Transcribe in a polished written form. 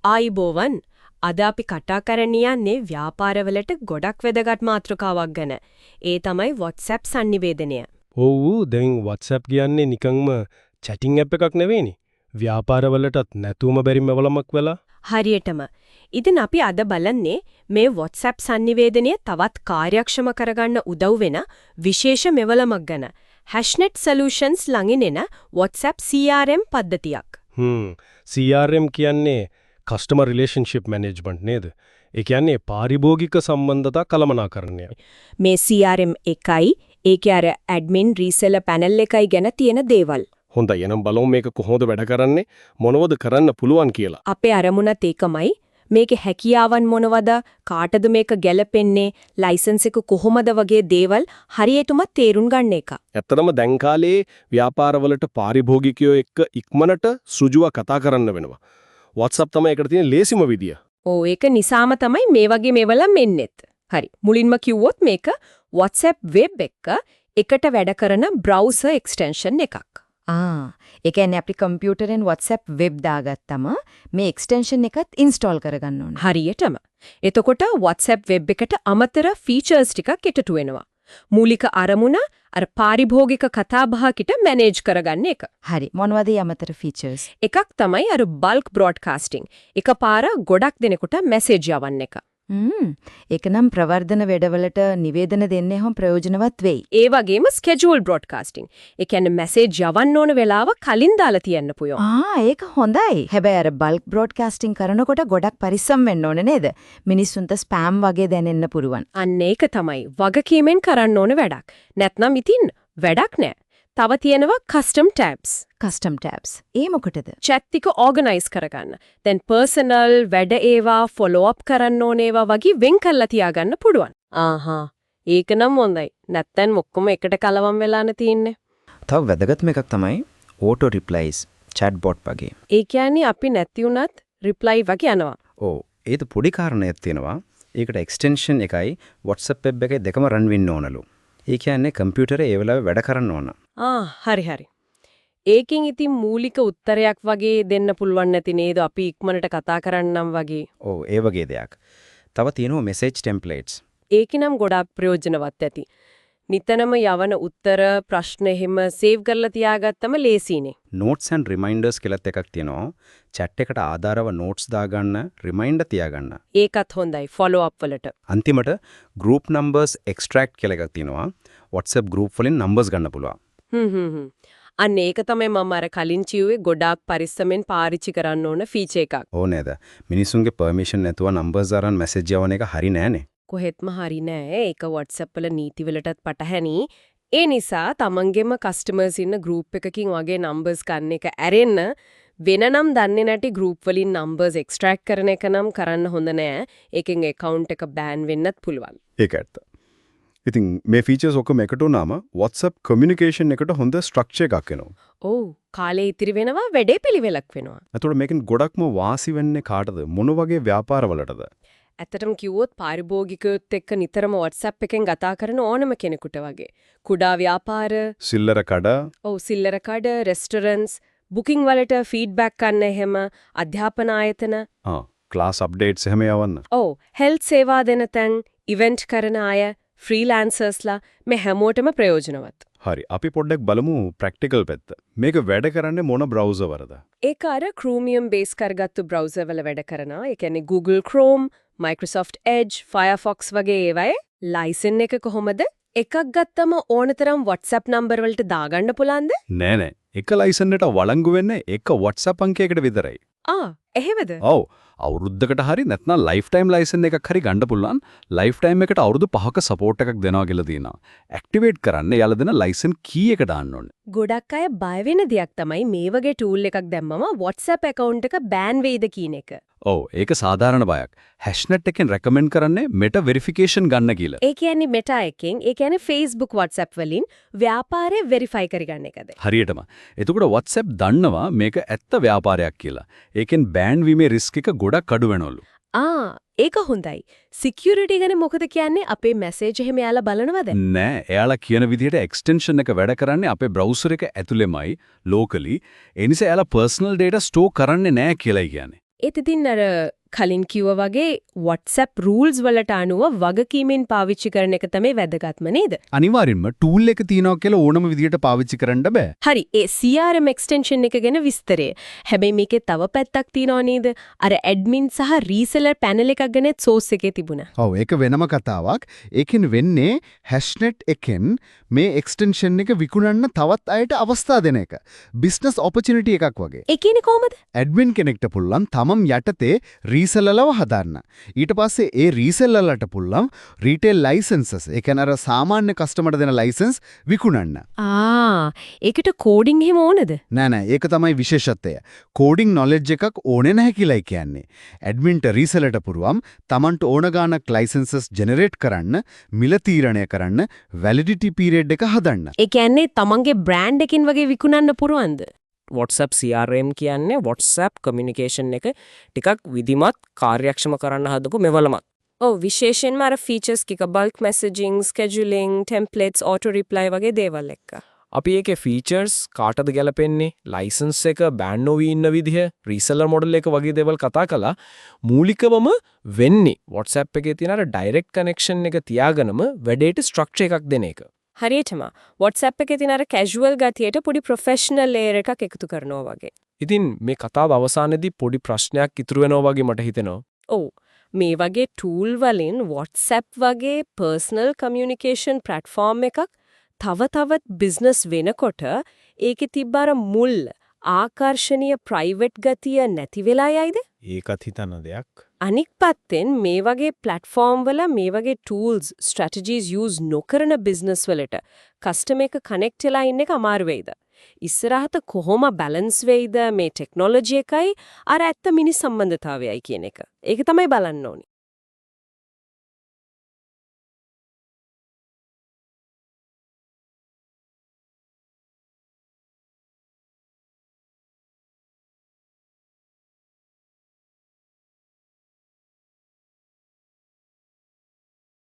ආයිබෝවන් අද අපි කතා කරන්න යන්නේ ව්‍යාපාරවලට ගොඩක් වැදගත් මාතෘකාවක් ගැන. ඒ තමයි WhatsApp sannivedanaya. ඔව් දැන් WhatsApp කියන්නේ නිකන්ම chatting app එකක් නෙවෙයිනේ. ව්‍යාපාරවලටත් නැතුවම බැරි මෙවලමක් වෙලා. හරියටම. ඉතින් අපි අද බලන්නේ මේ WhatsApp sannivedanaya තවත් කාර්යක්ෂම කරගන්න උදව් වෙන විශේෂ මෙවලමක් ගැන. Hashnet Solutions ළඟින් එන WhatsApp CRM පද්ධතියක්. CRM කියන්නේ customer relationship management නේද? ඒ කියන්නේ පාරිභෝගික සම්බන්ධතා කළමනාකරණය. මේ CRM එකයි ඒකේ අර admin reseller panel එකයි ගැන තියෙන දේවල්. හොඳයි එනම් බලමු මේක කොහොමද වැඩ කරන්නේ මොනවද කරන්න පුළුවන් කියලා. අපේ අරමුණත් ඒකමයි. මේකේ හැකියාවන් මොනවද? කාටද මේක ගැලපෙන්නේ? ලයිසන්ස් එක කොහොමද වගේ දේවල් හරියටම තේරුම් ගන්න එක. ඇත්තටම දැන් කාලේ ව්‍යාපාරවලට පාරිභෝගිකයෝ එක්ක ඉක්මනට සෘජුව කතා කරන්න වෙනවා. WhatsApp තමයි ඒකට තියෙන ලේසිම විදිය. ඔව් ඒක නිසාම තමයි මේ වගේ මේවලම් එන්නේත්. හරි. මුලින්ම කිව්වොත් මේක WhatsApp web එකට වැඩ කරන browser extension එකක්. ඒ කියන්නේ අපි කම්පියුටරෙන් WhatsApp web දාගත්තම මේ extension එකත් install කරගන්න ඕනේ. හරියටම. එතකොට WhatsApp web එකට අමතර features ටිකක් එකතු වෙනවා. මූලික අරමුණ අර පාරිභෝගික කතාබහකට manage කරගන්න එක. හරි. මොනවද මේ අමතර features? එකක් තමයි අර bulk broadcasting. එකපාර ගොඩක් දෙනෙකුට message යවන්න එක. ඒක නම් ප්‍රවර්ධන වැඩවලට නිවේදන දෙන්නේ හැම ප්‍රයෝජනවත් වෙයි. ඒ වගේම schedule broadcasting. ඒ කියන්නේ message යවන්න ඕන වෙලාව කලින් දාලා තියන්න පුළුවන්. ඒක හොඳයි. හැබැයි අර bulk broadcasting කරනකොට ගොඩක් පරිස්සම් වෙන්න ඕනේ නේද? මිනිස්සුන්ට spam වගේ දැනෙන්න පුළුවන්. අන්න ඒක තමයි වගකීමෙන් කරන්න ඕන වැඩක්. නැත්නම් ඉතින් වැඩක් නෑ. තව තියෙනවා custom tabs. custom tabs. ඒ මොකටද? chat එක organize කරගන්න. දැන් personal වැඩ ඒවා follow up කරන්න ඕන ඒවා වගේ වෙන් කරලා තියාගන්න පුළුවන්. ඒක නම් හොඳයි. නැත්තම් ඔක්කොම එකට කලවම් වෙලානේ තියෙන්නේ. තව වැදගත්ම එකක් තමයි auto replies chatbot වගේ. ඒ කියන්නේ අපි නැති වුණත් reply වගේ යනවා. ඔව්. ඒක පොඩි කාරණයක් තියෙනවා. ඒකට extension එකයි WhatsApp web එකයි දෙකම run වෙන්න ඕනලු. ඒ කියන්නේ කම්පියුටරේ ඒ වෙලාවේ වැඩ කරන්න ඕන. හරි. ඒකෙන් ඉතින් මූලික උත්තරයක් වගේ දෙන්න පුළුවන් නැති නේද අපි ඉක්මනට කතා කරන්නම් වගේ. ඔව් ඒ වගේ දෙයක්. තව තියෙනවා message templates. ඒකිනම් ගොඩාක් ප්‍රයෝජනවත් ඇති. නිතරම යවන උත්තර ප්‍රශ්න එහෙම සේව් කරලා තියාගත්තම ලේසියිනේ. notes and reminders කියලාත් එකක් තියෙනවා. chat එකට ආධාරව notes දාගන්න, reminder තියාගන්න. ඒකත් හොඳයි follow up වලට. අන්තිමට group numbers extract කියලා එකක් තියෙනවා. WhatsApp group වලින් numbers ගන්න පුළුවන්. අන්න ඒක තමයි මම අර කලින් කිව්වේ ගොඩාක් පරිස්සමෙන් පාවිච්චි කරන්න ඕන ෆීචර් එකක්. ඕ නේද? මිනිසුන්ගේ permission නැතුව numbers අරන් message යවන එක හරි නෑනේ. කොහෙත්ම හරි නෑ. ඒක WhatsApp වල නීති වලටත් පටහැනි. ඒ නිසා තමන්ගේම customers ඉන්න group එකකින් වගේ numbers ගන්න එක ඇරෙන්න වෙනනම් දන්නේ නැටි group වලින් numbers extract කරන එක නම් කරන්න හොඳ නෑ. ඒකෙන් account එක ban වෙන්නත් පුළුවන්. ඒක ඇත්ත. ඉතින් මේ features ඔක්කොම එකතු වුණාම WhatsApp communication එකට හොඳ structure එකක් එනවා. ඔව් කාලේ ඉතිරි වෙනවා වැඩේ පිළිවෙලක් වෙනවා. එතකොට මේකෙන් ගොඩක්ම වාසි වෙන්නේ කාටද? මොන වගේ ව්‍යාපාරවලටද? ඇත්තටම කිව්වොත් පාරිභෝගිකයොත් එක්ක නිතරම WhatsApp එකෙන් කතා කරන ඕනම කෙනෙකුට වගේ. කුඩා ව්‍යාපාර, සිල්ලර කඩ, සිල්ලර කඩ, රෙස්ටොරන්ට්ස්, බුකින් වලට ෆීඩ්බැක් ගන්න එහෙම, අධ්‍යාපන ආයතන, ක්ලාස් අප්ඩේට්ස් එහෙම යවන්න. හෙල්ත් සේවා දෙන තැන්, ඉවෙන්ට් කරන අය, ෆ්‍රීලාන්සර්ස්ලා මේ හැමෝටම ප්‍රයෝජනවත්. හරි. අපි පොඩ්ඩක් බලමු ප්‍රැක්ටිකල් පැත්ත. මේක වැඩ කරන්නේ මොන බ්‍රවුසර් වලද? ඒක අර Chromium බේස් කරගත්තු බ්‍රවුසර් වල වැඩ කරනවා. ඒ කියන්නේ Google Chrome, Microsoft Edge, Firefox වගේ ඒවායේ ලයිසන් එක කොහොමද? එකක් ගත්තම ඕනතරම් WhatsApp නම්බර් වලට දාගන්න පුළුවන්ද? නෑ. එක ලයිසන් එකට වළංගු වෙන්නේ එක WhatsApp අංකයකට විතරයි. එහෙමද? ඔව්. අවුරුද්දකට හරි නැත්නම් ලයිෆ් ටයිම් ලයිසන් එකක් හරි ගන්න පුළුවන්. ලයිෆ් ටයිම් එකට අවුරුදු 5ක සපෝට් එකක් දෙනවා කියලා තියෙනවා. ඇක්ටිවේට් කරන්න යාලා දෙන ලයිසන් කී එක දාන්න ඕනේ. ගොඩක් අය බය වෙන දෙයක් තමයි මේ වගේ ටූල් එකක් දැම්මම WhatsApp account එක බෑන් වෙයිද කියන එක. ඔව් ඒක සාධාරණ බයක්. Hashnet එකෙන් රෙකමෙන්ඩ් කරන්නේ Meta verification ගන්න කියලා. ඒ කියන්නේ Meta එකෙන්, ඒ කියන්නේ Facebook WhatsApp වලින් ව්‍යාපාරය verify කරගන්න එකද? හරියටම. එතකොට WhatsApp දන්නවා මේක ඇත්ත ව්‍යාපාරයක් කියලා. ඒකෙන් බෑන් වීමේ රිස්ක් එක ගොඩක් අඩු වෙනවලු. ඒක හොඳයි. security ගැන මොකද කියන්නේ? අපේ message එහෙම යාලා බලනවද? නෑ. එයාලා කියන විදිහට extension එක වැඩ කරන්නේ අපේ browser එක ඇතුළෙමයි locally. ඒ නිසා එයාලා personal data store කරන්නේ නෑ කියලා කියන්නේ. ඒත් ඉතින් අර කලින් කිව්වා වගේ WhatsApp rules වලට අනුව වගකීමෙන් පාවිච්චි කරන එක තමයි වැදගත්ම නේද? අනිවාර්යෙන්ම ටූල් එක තියනවා කියලා ඕනම විදියට පාවිච්චි කරන්න බෑ. හරි. ඒ CRM extension එක ගැන විස්තරය. හැබැයි මේකේ තව පැත්තක් තියෙනව නේද? අර admin සහ reseller panel එකක් ගැන source එකේ තිබුණා. ඔව් ඒක වෙනම කතාවක්. ඒකෙන් වෙන්නේ Hashnet එකෙන් මේ එක්ස්ටෙන්ෂන් එක විකුණන්න තවත් අයට අවස්ථා දෙන එක. බිස්නස් ඔපචුනිටි එකක් වගේ. ඒ කියන්නේ කොහමද? ඇඩ්මින් කෙනෙක්ට පුළුවන් තමම් යටතේ රීසෙලර්ලව හදන්න. ඊට පස්සේ ඒ රීසෙලර්ලට පුළුවන් රීටේල් ලයිසන්සස්, ඒ කියන්නේ අර සාමාන්‍ය කස්ටමර්ට දෙන ලයිසන්ස් විකුණන්න. ඒකට කෝඩින් එහෙම ඕනද? නෑ ඒක තමයි විශේෂත්වය. කෝඩින් නොලෙජ් එකක් ඕනේ නැහැ කියලායි කියන්නේ. ඇඩ්මින්ට රීසෙලර්ට පුරුවම් තමන්ට ඕන ගානක් ලයිසන්සස් ජෙනරේට් කරන්න, මිල තීරණය කරන්න, වැලිඩිටි පීරියඩ් එක හදන්න. ඒ කියන්නේ තමන්ගේ බ්‍රෑන්ඩ් එකකින් වගේ විකුණන්න පුරවන්ද? WhatsApp CRM කියන්නේ WhatsApp communication එක ටිකක් විධිමත් කාර්යක්ෂම කරන්න හදපු මෙවලමක්. ඔව් විශේෂයෙන්ම අර features කික bulk messaging, scheduling, templates, auto reply වගේ දේවල් එක්ක. අපි ඒකේ features කාටද ගැලපෙන්නේ, license එක ban නොවී ඉන්න විදිහ, reseller model එක වගේ දේවල් කතා කළා. මූලිකවම වෙන්නේ WhatsApp එකේ තියෙන අර direct connection එක තියාගෙනම වැඩේට structure එකක් දෙන එක. හරියටම WhatsApp එකේ තියෙන අර casual ගතියට පොඩි professional layer එකක් එකතු කරනවා වගේ. ඉතින් මේ කතාව අවසානයේදී පොඩි ප්‍රශ්නයක් ඉතුරු වෙනවා වගේ මට හිතෙනවා. ඔව් මේ වගේ tool වලින් WhatsApp වගේ personal communication platform එකක් තව තවත් business වෙනකොට ඒකේ තිබ්බ අර මුල් ආකර්ෂණීය private ගතිය නැති වෙලා යයිද? ඒකත් හිතන දෙයක්. අනික් පැත්තෙන් මේ වගේ platform වල මේ වගේ tools strategies use නොකරන business වලට customer එක connect වෙලා ඉන්න එක අමාරු වෙයිද? ඉස්සරහට කොහොම balance වෙයිද මේ technology එකයි අර ඇත්ත මිනිස් සම්බන්ධතාවයයි කියන එක. ඒක තමයි බලන්න ඕනේ.